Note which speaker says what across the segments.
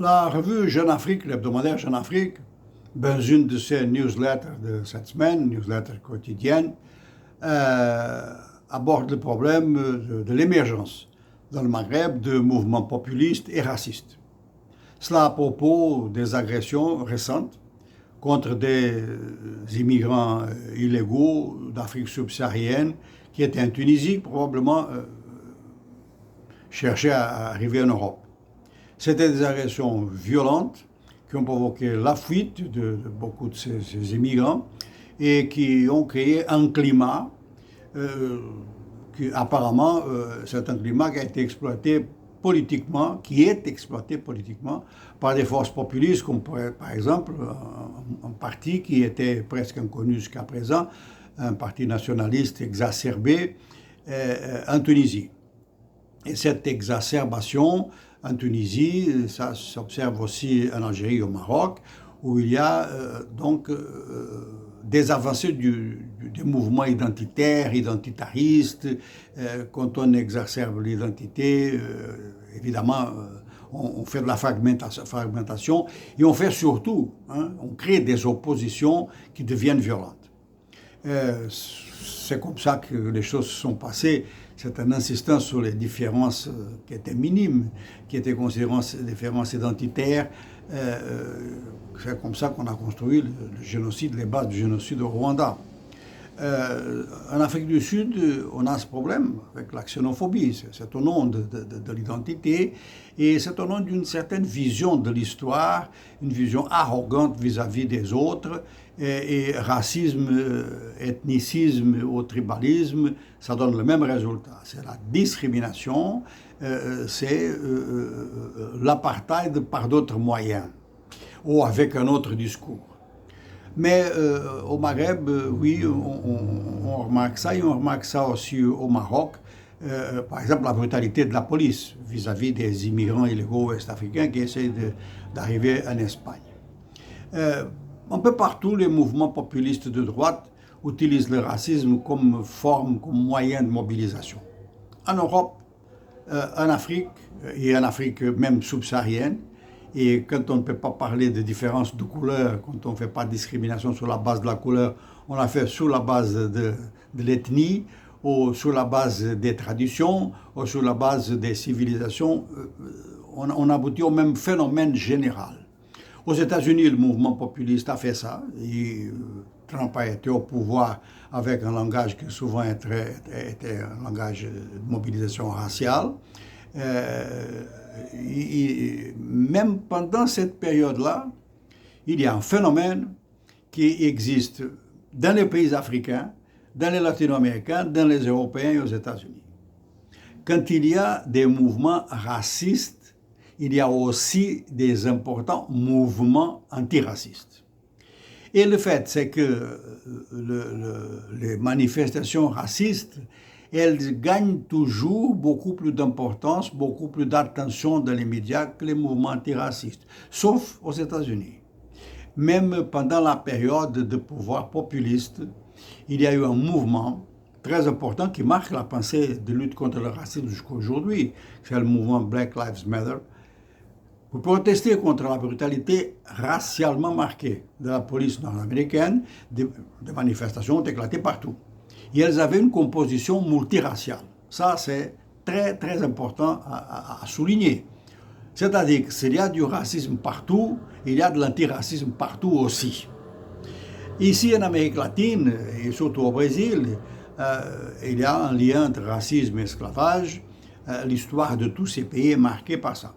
Speaker 1: La revue Jeune Afrique, l'hebdomadaire Jeune Afrique, dans une de ses newsletters de cette semaine, newsletter quotidienne, aborde le problème de l'émergence dans le Maghreb de mouvements populistes et racistes. Cela à propos des agressions récentes contre des immigrants illégaux d'Afrique subsaharienne qui étaient en Tunisie, probablement cherchaient à arriver en Europe. C'était des agressions violentes qui ont provoqué la fuite de beaucoup de ces immigrants et qui ont créé un climat qui apparemment, c'est un climat qui a été exploité politiquement, qui est exploité politiquement par des forces populistes comme par exemple un parti qui était presque inconnu jusqu'à présent, un parti nationaliste exacerbé en Tunisie. Et cette exacerbation en Tunisie, ça s'observe aussi en Algérie et au Maroc, où il y a des avancées des mouvements identitaires, identitaristes. Quand on exacerbe l'identité, évidemment, on fait de la fragmentation et on fait surtout, on crée des oppositions qui deviennent violentes. C'est comme ça que les choses se sont passées. C'est une insistance sur les différences qui étaient minimes, qui étaient considérées des différences identitaires. C'est comme ça qu'on a construit le génocide, les bases du génocide au Rwanda. En Afrique du Sud, on a ce problème avec la xénophobie. C'est au nom de l'identité et c'est au nom d'une certaine vision de l'histoire, une vision arrogante vis-à-vis des autres. Et racisme, ethnicisme ou tribalisme, ça donne le même résultat. C'est la discrimination, c'est l'apartheid par d'autres moyens ou avec un autre discours. Mais au Maghreb, oui, on remarque ça, et on remarque ça aussi au Maroc. Par exemple, la brutalité de la police vis-à-vis des immigrants illégaux ouest-africains qui essayent d'arriver en Espagne. Un peu partout, les mouvements populistes de droite utilisent le racisme comme forme, comme moyen de mobilisation. En Europe, en Afrique, et en Afrique même subsaharienne, et quand on ne peut pas parler de différence de couleur, quand on ne fait pas de discrimination sur la base de la couleur, on la fait sur la base de l'ethnie, ou sur la base des traditions, ou sur la base des civilisations, on aboutit au même phénomène général. Aux États-Unis, le mouvement populiste a fait ça. Trump a été au pouvoir avec un langage qui souvent était un langage de mobilisation raciale. Même pendant cette période-là, il y a un phénomène qui existe dans les pays africains, dans les latino-américains, dans les Européens et aux États-Unis. Quand il y a des mouvements racistes, il y a aussi des importants mouvements antiracistes. Et le fait, c'est que les manifestations racistes, elles gagnent toujours beaucoup plus d'importance, beaucoup plus d'attention dans les médias que les mouvements antiracistes, sauf aux États-Unis. Même pendant la période de pouvoir populiste, il y a eu un mouvement très important qui marque la pensée de lutte contre le racisme jusqu'à aujourd'hui, c'est le mouvement Black Lives Matter, pour protester contre la brutalité racialement marquée de la police nord-américaine. Des manifestations ont éclaté partout. Et elles avaient une composition multiraciale. Ça, c'est très, très important à souligner. C'est-à-dire que s'il y a du racisme partout, il y a de l'antiracisme partout aussi. Ici, en Amérique latine, et surtout au Brésil, il y a un lien entre racisme et esclavage. L'histoire de tous ces pays est marquée par ça.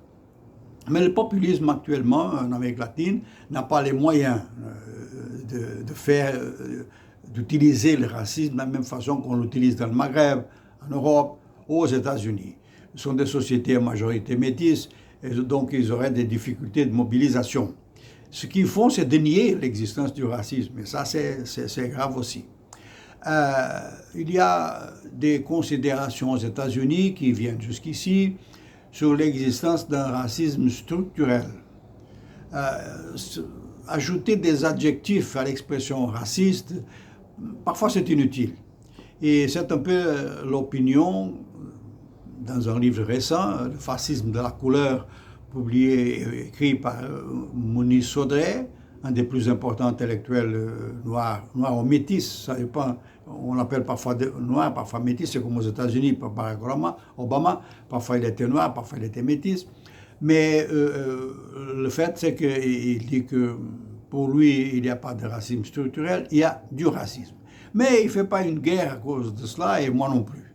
Speaker 1: Mais le populisme actuellement en Amérique latine n'a pas les moyens d'utiliser le racisme de la même façon qu'on l'utilise dans le Maghreb, en Europe, aux États-Unis. Ce sont des sociétés à majorité métisse et donc ils auraient des difficultés de mobilisation. Ce qu'ils font, c'est de nier l'existence du racisme et ça, c'est grave aussi. Il y a des considérations aux États-Unis qui viennent jusqu'ici sur l'existence d'un racisme structurel. Ajouter des adjectifs à l'expression raciste, parfois c'est inutile. Et c'est un peu l'opinion, dans un livre récent, Le fascisme de la couleur, écrit par Mouni Sodré, un des plus importants intellectuels noirs ou métis, ça dépend, on l'appelle parfois noir, parfois métis, c'est comme aux États-Unis, par Barack Obama, parfois il était noir, parfois il était métis. Mais le fait, c'est qu'il dit que pour lui, il n'y a pas de racisme structurel, il y a du racisme. Mais il ne fait pas une guerre à cause de cela, et moi non plus.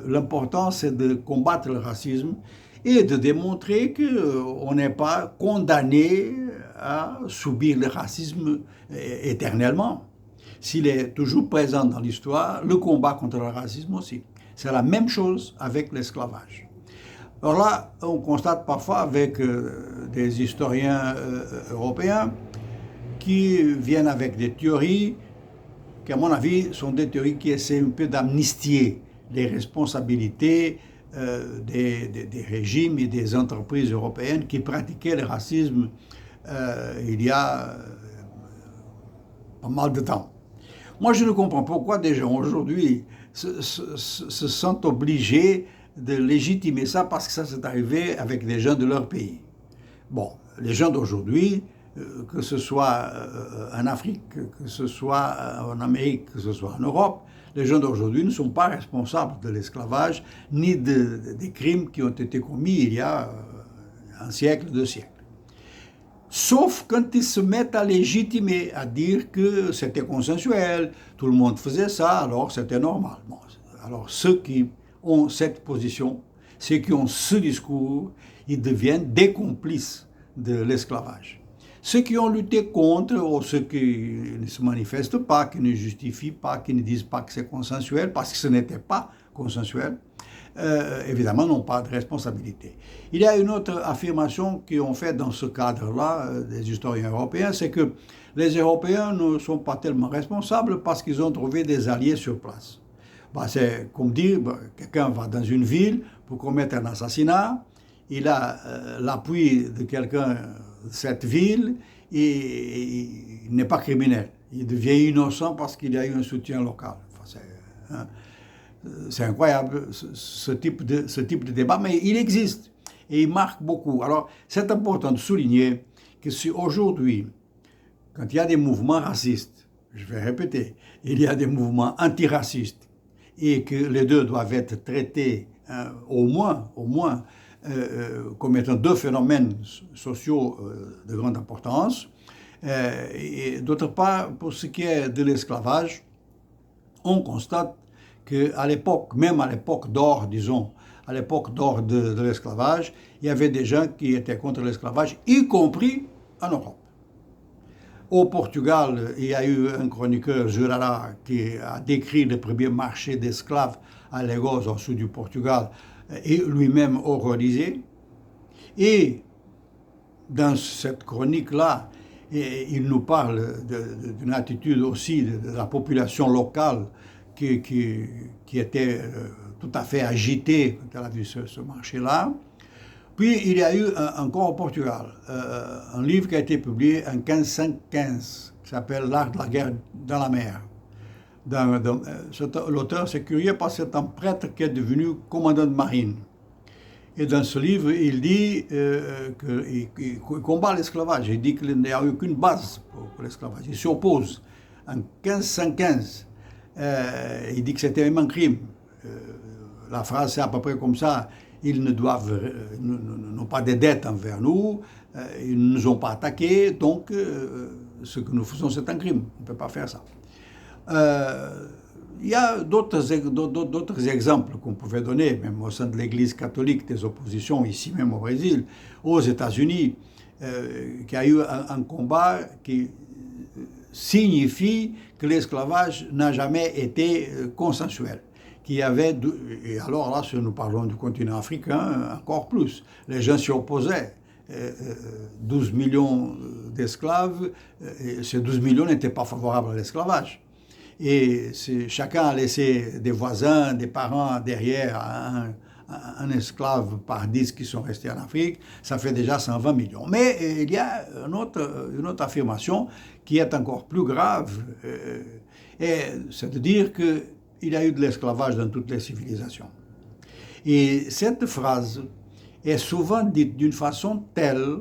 Speaker 1: L'important, c'est de combattre le racisme et de démontrer qu'on n'est pas condamné à subir le racisme éternellement. S'il est toujours présent dans l'histoire, le combat contre le racisme aussi. C'est la même chose avec l'esclavage. Alors là, on constate parfois avec des historiens européens qui viennent avec des théories qui, à mon avis, sont des théories qui essaient un peu d'amnistier les responsabilités des régimes et des entreprises européennes qui pratiquaient le racisme il y a pas mal de temps. Moi, je ne comprends pas pourquoi des gens aujourd'hui se sentent obligés de légitimer ça parce que ça s'est arrivé avec des gens de leur pays. Bon, les gens d'aujourd'hui, que ce soit en Afrique, que ce soit en Amérique, que ce soit en Europe, les gens d'aujourd'hui ne sont pas responsables de l'esclavage ni des crimes qui ont été commis il y a un siècle, 2 siècles. Sauf quand ils se mettent à légitimer, à dire que c'était consensuel, tout le monde faisait ça, alors c'était normal. Bon, alors ceux qui ont cette position, ceux qui ont ce discours, ils deviennent des complices de l'esclavage. Ceux qui ont lutté contre, ou ceux qui ne se manifestent pas, qui ne justifient pas, qui ne disent pas que c'est consensuel, parce que ce n'était pas consensuel, évidemment n'ont pas de responsabilité. Il y a une autre affirmation qu'on fait dans ce cadre-là, des historiens européens, c'est que les Européens ne sont pas tellement responsables parce qu'ils ont trouvé des alliés sur place. C'est comme dire, quelqu'un va dans une ville pour commettre un assassinat, il a l'appui de quelqu'un de cette ville et il n'est pas criminel. Il devient innocent parce qu'il y a eu un soutien local. C'est incroyable ce type de débat, mais il existe et il marque beaucoup. Alors, c'est important de souligner que si aujourd'hui, quand il y a des mouvements racistes, je vais répéter, il y a des mouvements antiracistes et que les deux doivent être traités au moins comme étant 2 phénomènes sociaux de grande importance. Et d'autre part, pour ce qui est de l'esclavage, on constate qu'à l'époque, même à l'époque d'or, disons, à l'époque d'or de l'esclavage, il y avait des gens qui étaient contre l'esclavage, y compris en Europe. Au Portugal, il y a eu un chroniqueur, Jurara, qui a décrit le premier marché d'esclaves à Lagos, au sud du Portugal, et lui-même horrorisé. Et dans cette chronique-là, il nous parle d'une attitude aussi de la population locale qui était tout à fait agitée quand elle a vu ce marché-là. Puis il y a eu encore au Portugal un livre qui a été publié en 1515 qui s'appelle L'art de la guerre dans la mer. L'auteur, c'est curieux parce que c'est un prêtre qui est devenu commandant de marine. Et dans ce livre, il dit qu'il combat l'esclavage. Il dit qu'il n'y a aucune base pour l'esclavage. Il s'y oppose. En 1515, il dit que c'était même un crime. La phrase, c'est à peu près comme ça. Ils n'ont pas de dettes envers nous, ils ne nous ont pas attaqués, donc ce que nous faisons, c'est un crime. On ne peut pas faire ça. Il y a d'autres exemples qu'on pouvait donner, même au sein de l'Église catholique, des oppositions, ici même au Brésil, aux États-Unis, qu'il y a eu un combat qui signifie que l'esclavage n'a jamais été consensuel. Et alors là, si nous parlons du continent africain, encore plus. Les gens s'y opposaient. 12 millions d'esclaves, ces 12 millions n'étaient pas favorables à l'esclavage. Et chacun a laissé des voisins, des parents derrière un esclave par 10 qui sont restés en Afrique, ça fait déjà 120 millions. Mais il y a une autre affirmation qui est encore plus grave, et c'est de dire qu'il y a eu de l'esclavage dans toutes les civilisations. Et cette phrase est souvent dite d'une façon telle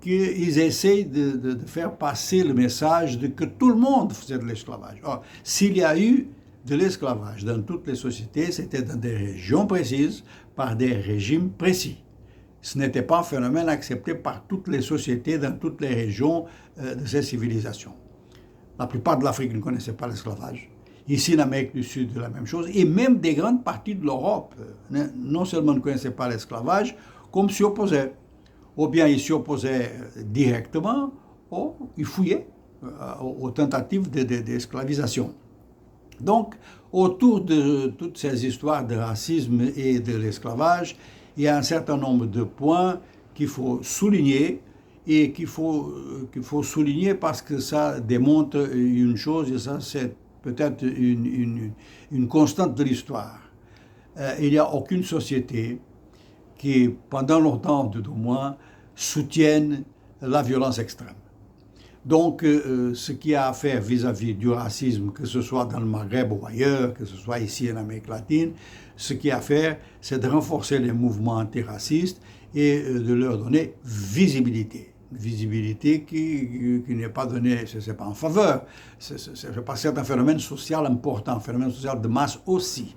Speaker 1: qu'ils essayent de faire passer le message de que tout le monde faisait de l'esclavage. Or, s'il y a eu de l'esclavage dans toutes les sociétés, c'était dans des régions précises, par des régimes précis. Ce n'était pas un phénomène accepté par toutes les sociétés, dans toutes les régions de ces civilisations. La plupart de l'Afrique ne connaissait pas l'esclavage. Ici, en Amérique du Sud, la même chose. Et même des grandes parties de l'Europe, non seulement ne connaissaient pas l'esclavage, comme s'y opposaient. Ou bien ils s'y opposaient directement, ou ils fouillaient aux tentatives d'esclavisation. Donc, autour de toutes ces histoires de racisme et de l'esclavage, il y a un certain nombre de points qu'il faut souligner et qu'il faut souligner parce que ça démontre une chose, et ça c'est peut-être une constante de l'histoire. Il n'y a aucune société qui, pendant longtemps tout au moins, soutienne la violence extrême. Donc, ce qui a à faire vis-à-vis du racisme, que ce soit dans le Maghreb ou ailleurs, que ce soit ici en Amérique latine, ce qui a à faire, c'est de renforcer les mouvements antiracistes et de leur donner visibilité. Visibilité qui n'est pas donnée, ce n'est pas en faveur, c'est pas un phénomène social important, un phénomène social de masse aussi.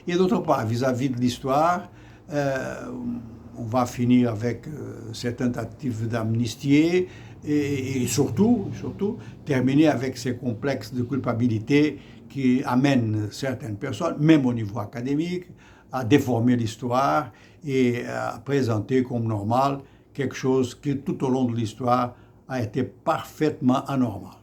Speaker 1: Et d'autre part, vis-à-vis de l'histoire, on va finir avec ces tentatives d'amnistier et surtout, terminer avec ces complexes de culpabilité qui amènent certaines personnes, même au niveau académique, à déformer l'histoire et à présenter comme normal quelque chose qui, tout au long de l'histoire, a été parfaitement anormal.